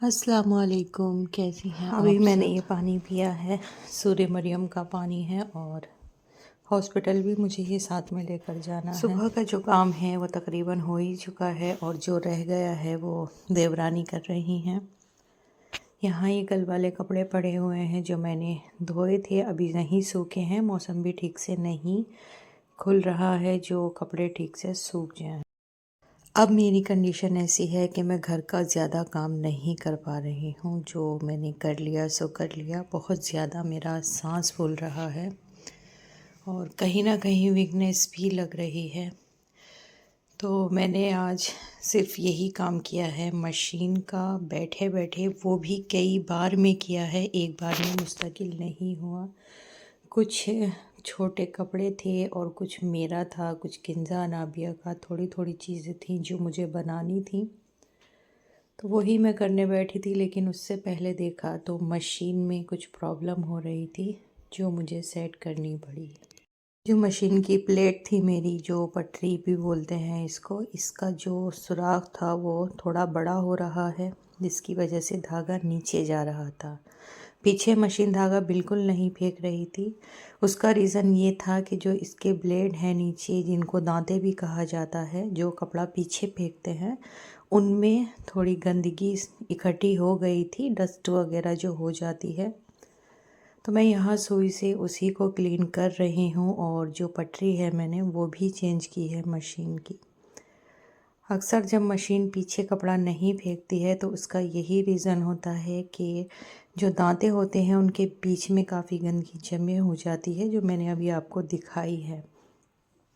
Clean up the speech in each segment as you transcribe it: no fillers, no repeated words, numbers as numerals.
अस्सलामुअलैकुम, कैसी हैं अभी आप मैंने सब। ये पानी पिया है, सूर्य मरियम का पानी है और हॉस्पिटल भी मुझे ये साथ में लेकर जाना है। सुबह का जो काम है वो तकरीबन हो ही चुका है और जो रह गया है वो देवरानी कर रही हैं। यहाँ ये कल वाले कपड़े पड़े हुए हैं जो मैंने धोए थे, अभी नहीं सूखे हैं। मौसम भी ठीक से नहीं खुल रहा है जो कपड़े ठीक से सूख जाएं। अब मेरी कंडीशन ऐसी है कि मैं घर का ज़्यादा काम नहीं कर पा रही हूँ। जो मैंने कर लिया सो कर लिया। बहुत ज़्यादा मेरा सांस फूल रहा है और कहीं ना कहीं वीकनेस भी लग रही है। तो मैंने आज सिर्फ यही काम किया है मशीन का, बैठे बैठे, वो भी कई बार में किया है, एक बार में मुस्तकिल नहीं हुआ। कुछ छोटे कपड़े थे और कुछ मेरा था, कुछ किंजा नाबिया का, थोड़ी थोड़ी चीज़ें थी जो मुझे बनानी थी, तो वही मैं करने बैठी थी। लेकिन उससे पहले देखा तो मशीन में कुछ प्रॉब्लम हो रही थी जो मुझे सेट करनी पड़ी। जो मशीन की प्लेट थी मेरी, जो पटरी भी बोलते हैं इसको, इसका जो सुराख था वो थोड़ा बड़ा हो रहा है, जिसकी वजह से धागा नीचे जा रहा था। पीछे मशीन धागा बिल्कुल नहीं फेंक रही थी। उसका रीज़न ये था कि जो इसके ब्लेड हैं नीचे, जिनको दांते भी कहा जाता है, जो कपड़ा पीछे फेंकते हैं, उनमें थोड़ी गंदगी इकट्ठी हो गई थी, डस्ट वगैरह जो हो जाती है। तो मैं यहाँ सुई से उसी को क्लीन कर रही हूँ और जो पटरी है मैंने वो भी चेंज की है मशीन की। अक्सर जब मशीन पीछे कपड़ा नहीं फेंकती है तो उसका यही रीज़न होता है कि जो दांते होते हैं उनके बीच में काफ़ी गंदगी जमे हो जाती है, जो मैंने अभी आपको दिखाई है।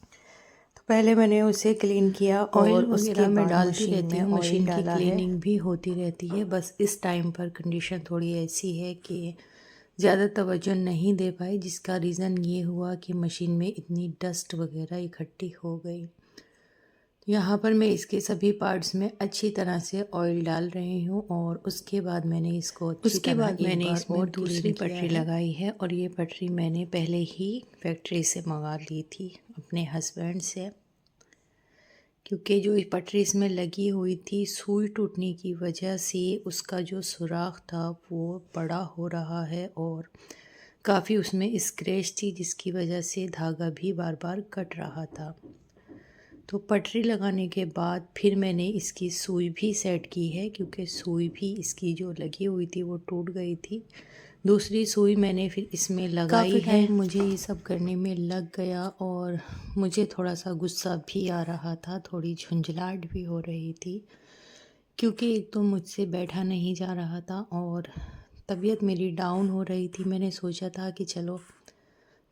तो पहले मैंने उसे क्लीन किया ऑयल और उसके वगैरह मैं बाद डालती मशीन रहती में हूँ, ऑयल मशीन की डाला है। क्लीनिंग भी होती रहती है। बस इस टाइम पर कंडीशन थोड़ी ऐसी है कि ज़्यादा तवज्जो नहीं दे पाई, जिसका रीज़न ये हुआ कि मशीन में इतनी डस्ट वगैरह इकट्ठी हो गई। यहाँ पर मैं इसके सभी पार्ट्स में अच्छी तरह से ऑयल डाल रही हूँ और उसके बाद मैंने इसको अच्छी तरह एक बार इसमें और दूसरी क्लीन किया पटरी है। लगाई है और ये पटरी मैंने पहले ही फैक्ट्री से मंगा ली थी अपने हस्बैंड से, क्योंकि जो पटरी इसमें लगी हुई थी, सुई टूटने की वजह से उसका जो सुराख था वो बड़ा हो रहा है और काफ़ी उसमें स्क्रैच थी, जिसकी वजह से धागा भी बार बार कट रहा था। तो पटरी लगाने के बाद फिर मैंने इसकी सुई भी सेट की है, क्योंकि सुई भी इसकी जो लगी हुई थी वो टूट गई थी। दूसरी सुई मैंने फिर इसमें लगाई काफ़ी है। टाइम मुझे ये सब करने में लग गया और मुझे थोड़ा सा गुस्सा भी आ रहा था, थोड़ी झुंझलाहट भी हो रही थी, क्योंकि एक तो मुझसे बैठा नहीं जा रहा था और तबीयत मेरी डाउन हो रही थी। मैंने सोचा था कि चलो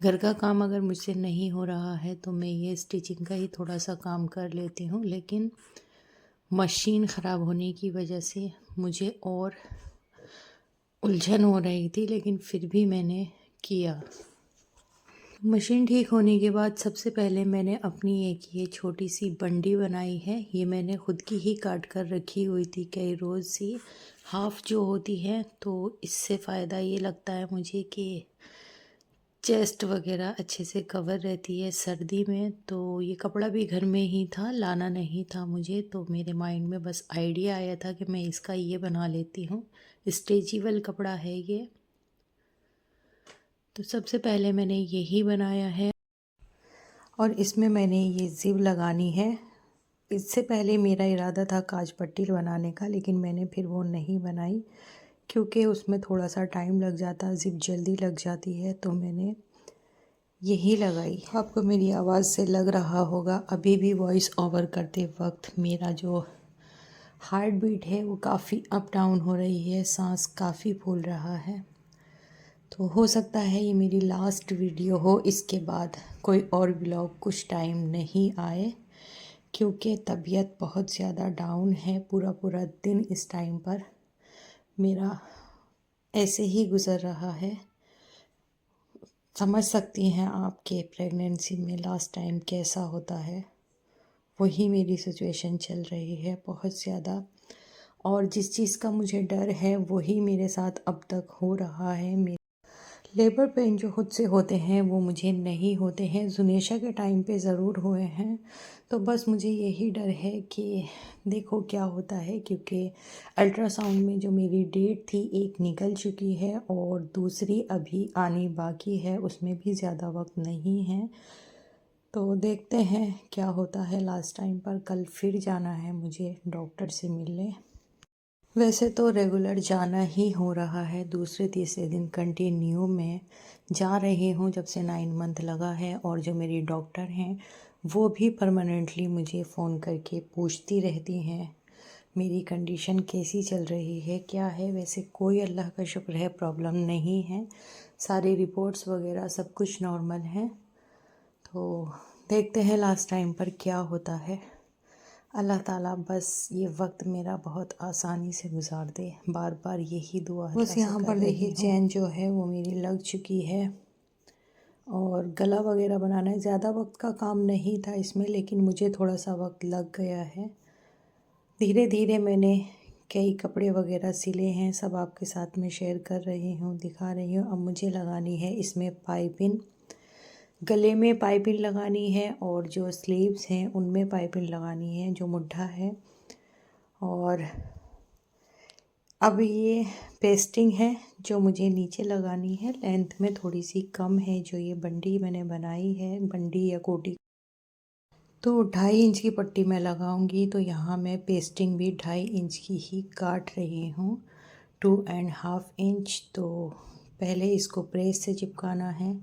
घर का काम अगर मुझसे नहीं हो रहा है तो मैं ये स्टिचिंग का ही थोड़ा सा काम कर लेती हूँ, लेकिन मशीन ख़राब होने की वजह से मुझे और उलझन हो रही थी, लेकिन फिर भी मैंने किया। मशीन ठीक होने के बाद सबसे पहले मैंने अपनी एक ये छोटी सी बंडी बनाई है। ये मैंने ख़ुद की ही काट कर रखी हुई थी कई रोज़ सी, हाफ़ जो होती है। तो इससे फ़ायदा ये लगता है मुझे कि चेस्ट वगैरह अच्छे से कवर रहती है सर्दी में। तो ये कपड़ा भी घर में ही था, लाना नहीं था मुझे, तो मेरे माइंड में बस आइडिया आया था कि मैं इसका ये बना लेती हूँ। स्ट्रेचेबल कपड़ा है ये। तो सबसे पहले मैंने यही बनाया है और इसमें मैंने ये ज़िप लगानी है। इससे पहले मेरा इरादा था काज पट्टी बनाने का, लेकिन मैंने फिर वो नहीं बनाई क्योंकि उसमें थोड़ा सा टाइम लग जाता, ज़िप जल्दी लग जाती है, तो मैंने यही लगाई। आपको मेरी आवाज़ से लग रहा होगा अभी भी वॉइस ओवर करते वक्त मेरा जो हार्ट बीट है वो काफ़ी अप डाउन हो रही है, सांस काफ़ी फूल रहा है। तो हो सकता है ये मेरी लास्ट वीडियो हो, इसके बाद कोई और व्लॉग कुछ टाइम नहीं आए, क्योंकि तबीयत बहुत ज़्यादा डाउन है। पूरा पूरा दिन इस टाइम पर मेरा ऐसे ही गुज़र रहा है। समझ सकती हैं आप कि प्रेगनेंसी में लास्ट टाइम कैसा होता है, वही मेरी सिचुएशन चल रही है बहुत ज़्यादा। और जिस चीज़ का मुझे डर है वही मेरे साथ अब तक हो रहा है। लेबर पेन जो खुद से होते हैं वो मुझे नहीं होते हैं, जुनेशा के टाइम पे ज़रूर हुए हैं। तो बस मुझे यही डर है कि देखो क्या होता है, क्योंकि अल्ट्रासाउंड में जो मेरी डेट थी एक निकल चुकी है और दूसरी अभी आनी बाकी है, उसमें भी ज़्यादा वक्त नहीं है। तो देखते हैं क्या होता है। लास्ट टाइम पर कल फिर जाना है मुझे डॉक्टर से मिलने। वैसे तो रेगुलर जाना ही हो रहा है, दूसरे तीसरे दिन कंटिन्यू में जा रही हूँ जब से 9 मंथ लगा है। और जो मेरी डॉक्टर हैं वो भी परमानेंटली मुझे फ़ोन करके पूछती रहती हैं मेरी कंडीशन कैसी चल रही है, क्या है। वैसे कोई अल्लाह का शुक्र है प्रॉब्लम नहीं है, सारी रिपोर्ट्स वगैरह सब कुछ नॉर्मल है। तो देखते हैं लास्ट टाइम पर क्या होता है। अल्लाह ताला बस ये वक्त मेरा बहुत आसानी से गुजार दे, बार बार यही दुआ बस। यहाँ पर देखिए चैन जो है वो मेरी लग चुकी है और गला वगैरह बनाना है। ज़्यादा वक्त का काम नहीं था इसमें, लेकिन मुझे थोड़ा सा वक्त लग गया है। धीरे धीरे मैंने कई कपड़े वगैरह सिले हैं, सब आपके साथ में शेयर कर रही हूँ, दिखा रही हूँ। अब मुझे लगानी है इसमें पाइपिंग, गले में पाइपिंग लगानी है और जो स्लीव्स हैं उनमें पाइपिंग लगानी है, जो मुड्ढा है। और अब ये पेस्टिंग है जो मुझे नीचे लगानी है, लेंथ में थोड़ी सी कम है। जो ये बंडी मैंने बनाई है, बंडी या कोटी, तो 2.5 इंच की पट्टी मैं लगाऊंगी। तो यहाँ मैं पेस्टिंग भी 2.5 इंच की ही काट रही हूँ, 2.5 इंच। तो पहले इसको प्रेस से चिपकाना है।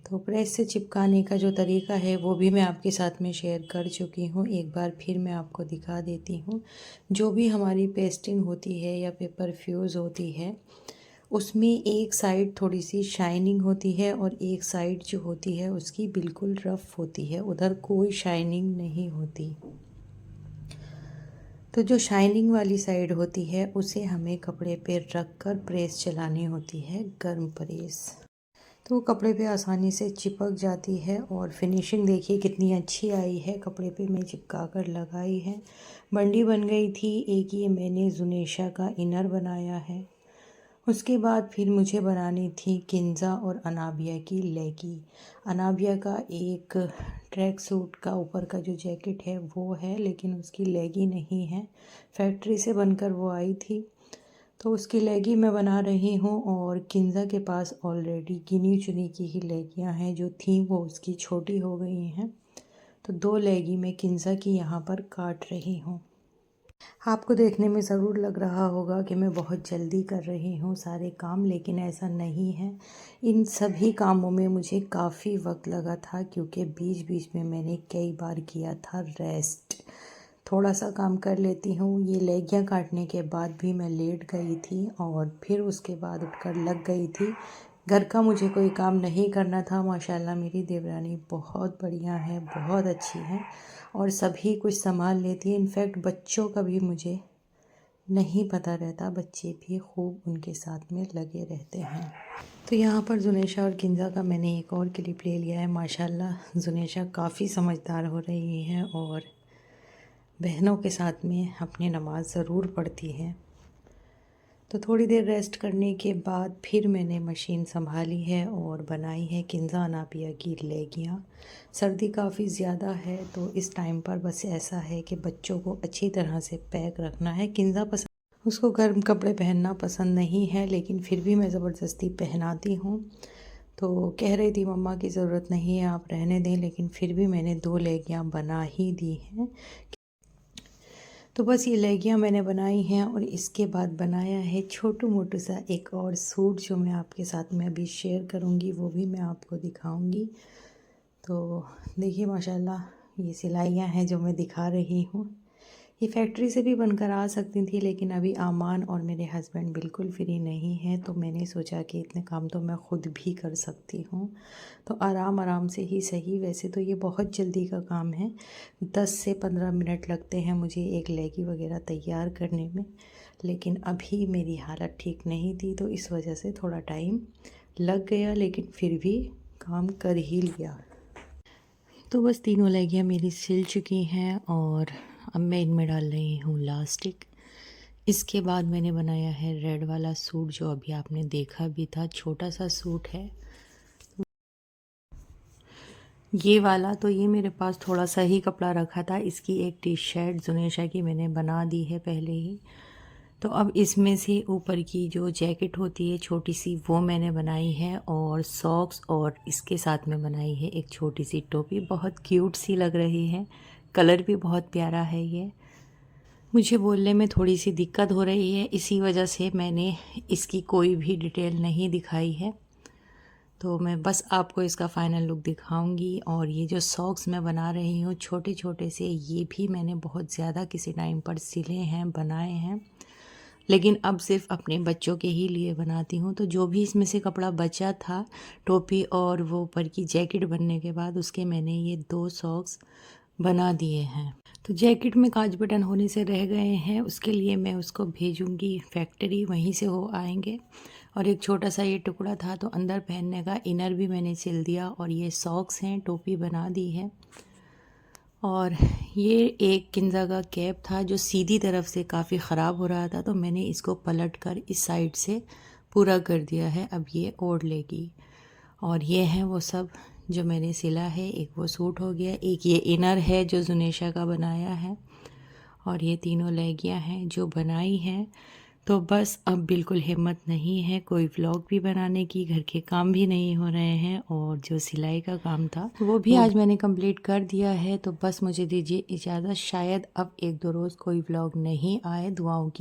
तो प्रेस से चिपकाने का जो तरीका है वो भी मैं आपके साथ में शेयर कर चुकी हूँ, एक बार फिर मैं आपको दिखा देती हूँ। जो भी हमारी पेस्टिंग होती है या पेपर फ्यूज़ होती है, उसमें एक साइड थोड़ी सी शाइनिंग होती है और एक साइड जो होती है उसकी बिल्कुल रफ़ होती है, उधर कोई शाइनिंग नहीं होती। तो जो शाइनिंग वाली साइड होती है उसे हमें कपड़े पे रख कर प्रेस चलानी होती है, गर्म प्रेस। तो कपड़े पे आसानी से चिपक जाती है और फिनिशिंग देखिए कितनी अच्छी आई है। कपड़े पे मैं चिपका कर लगाई है, बंडी बन गई थी। एक ये मैंने जुनेशा का इनर बनाया है। उसके बाद फिर मुझे बनानी थी किंजा और अनाबिया की लेगी। अनाबिया का एक ट्रैक सूट का ऊपर का जो जैकेट है वो है, लेकिन उसकी लेगी नहीं है, फैक्ट्री से बनकर वो आई थी। तो उसकी लेगी मैं बना रही हूँ। और किंजा के पास ऑलरेडी गिनी चुनी की ही लेगियाँ हैं, जो थी वो उसकी छोटी हो गई हैं। तो 2 लेगी मैं किंजा की यहाँ पर काट रही हूँ। आपको देखने में ज़रूर लग रहा होगा कि मैं बहुत जल्दी कर रही हूँ सारे काम, लेकिन ऐसा नहीं है। इन सभी कामों में मुझे काफ़ी वक्त लगा था, क्योंकि बीच बीच में मैंने कई बार किया था रेस्ट। थोड़ा सा काम कर लेती हूँ। ये लेगियाँ काटने के बाद भी मैं लेट गई थी और फिर उसके बाद उठकर लग गई थी। घर का मुझे कोई काम नहीं करना था। माशाल्लाह मेरी देवरानी बहुत बढ़िया है, बहुत अच्छी है और सभी कुछ संभाल लेती है। इनफैक्ट बच्चों का भी मुझे नहीं पता रहता, बच्चे भी खूब उनके साथ में लगे रहते हैं। तो यहाँ पर जुनेशा और किंजा का मैंने एक और क्लिप ले लिया है। माशाल्लाह जुनेशा काफ़ी समझदार हो रही है और बहनों के साथ में अपनी नमाज ज़रूर पढ़ती है। तो थोड़ी देर रेस्ट करने के बाद फिर मैंने मशीन संभाली है और बनाई है किंजा अनाबिया की लेगियाँ। सर्दी काफ़ी ज़्यादा है, तो इस टाइम पर बस ऐसा है कि बच्चों को अच्छी तरह से पैक रखना है। किंजा पसंद, उसको गर्म कपड़े पहनना पसंद नहीं है, लेकिन फिर भी मैं ज़बरदस्ती पहनाती हूँ। तो कह रही थी मम्मा की ज़रूरत नहीं है, आप रहने दें, लेकिन फिर भी मैंने 2 लेगियाँ बना ही दी हैं। तो बस ये लेगियाँ मैंने बनाई हैं और इसके बाद बनाया है छोटू मोटू सा एक और सूट, जो मैं आपके साथ में अभी शेयर करूँगी, वो भी मैं आपको दिखाऊँगी। तो देखिए माशाल्लाह ये सिलाइयाँ हैं जो मैं दिखा रही हूँ। ये फैक्ट्री से भी बनकर आ सकती थी, लेकिन अभी आमान और मेरे हस्बैंड बिल्कुल फ्री नहीं हैं, तो मैंने सोचा कि इतने काम तो मैं ख़ुद भी कर सकती हूँ, तो आराम आराम से ही सही। वैसे तो ये बहुत जल्दी का काम है, 10 से 15 मिनट लगते हैं मुझे एक लेगी वगैरह तैयार करने में, लेकिन अभी मेरी हालत ठीक नहीं थी, तो इस वजह से थोड़ा टाइम लग गया, लेकिन फिर भी काम कर ही लिया। तो बस तीनों लेगियाँ मेरी सिल चुकी हैं और अब मैं इनमें डाल रही हूँ लास्टिक। इसके बाद मैंने बनाया है रेड वाला सूट, जो अभी आपने देखा भी था, छोटा सा सूट है ये वाला। तो ये मेरे पास थोड़ा सा ही कपड़ा रखा था। इसकी एक टी शर्ट जुनेशा की मैंने बना दी है पहले ही। तो अब इसमें से ऊपर की जो जैकेट होती है छोटी सी, वो मैंने बनाई है, और सॉक्स, और इसके साथ में बनाई है एक छोटी सी टोपी। बहुत क्यूट सी लग रही है, कलर भी बहुत प्यारा है। ये मुझे बोलने में थोड़ी सी दिक्कत हो रही है, इसी वजह से मैंने इसकी कोई भी डिटेल नहीं दिखाई है। तो मैं बस आपको इसका फ़ाइनल लुक दिखाऊंगी। और ये जो सॉक्स मैं बना रही हूँ छोटे छोटे से, ये भी मैंने बहुत ज़्यादा किसी टाइम पर सिले हैं, बनाए हैं, लेकिन अब सिर्फ अपने बच्चों के ही लिए बनाती हूँ। तो जो भी इसमें से कपड़ा बचा था, टोपी और वो ऊपर की जैकेट बनने के बाद, उसके मैंने ये 2 सॉक्स बना दिए हैं। तो जैकेट में काज बटन होने से रह गए हैं, उसके लिए मैं उसको भेजूंगी फैक्ट्री, वहीं से हो आएंगे। और एक छोटा सा ये टुकड़ा था, तो अंदर पहनने का इनर भी मैंने सिल दिया। और ये सॉक्स हैं, टोपी बना दी है। और ये एक किंजा का कैप था जो सीधी तरफ से काफ़ी ख़राब हो रहा था, तो मैंने इसको पलट कर इस साइड से पूरा कर दिया है। अब ये ओढ़ लेगी। और ये हैं वो सब जो मैंने सिला है। एक वो सूट हो गया, एक ये इनर है जो जुनेशा का बनाया है, और ये तीनों लहंगियाँ हैं जो बनाई हैं। तो बस अब बिल्कुल हिम्मत नहीं है कोई व्लॉग भी बनाने की, घर के काम भी नहीं हो रहे हैं, और जो सिलाई का काम था वो भी आज मैंने कंप्लीट कर दिया है। तो बस मुझे दीजिए इजाज़त, शायद अब 1-2 रोज़ कोई व्लॉग नहीं आए। दुआओं की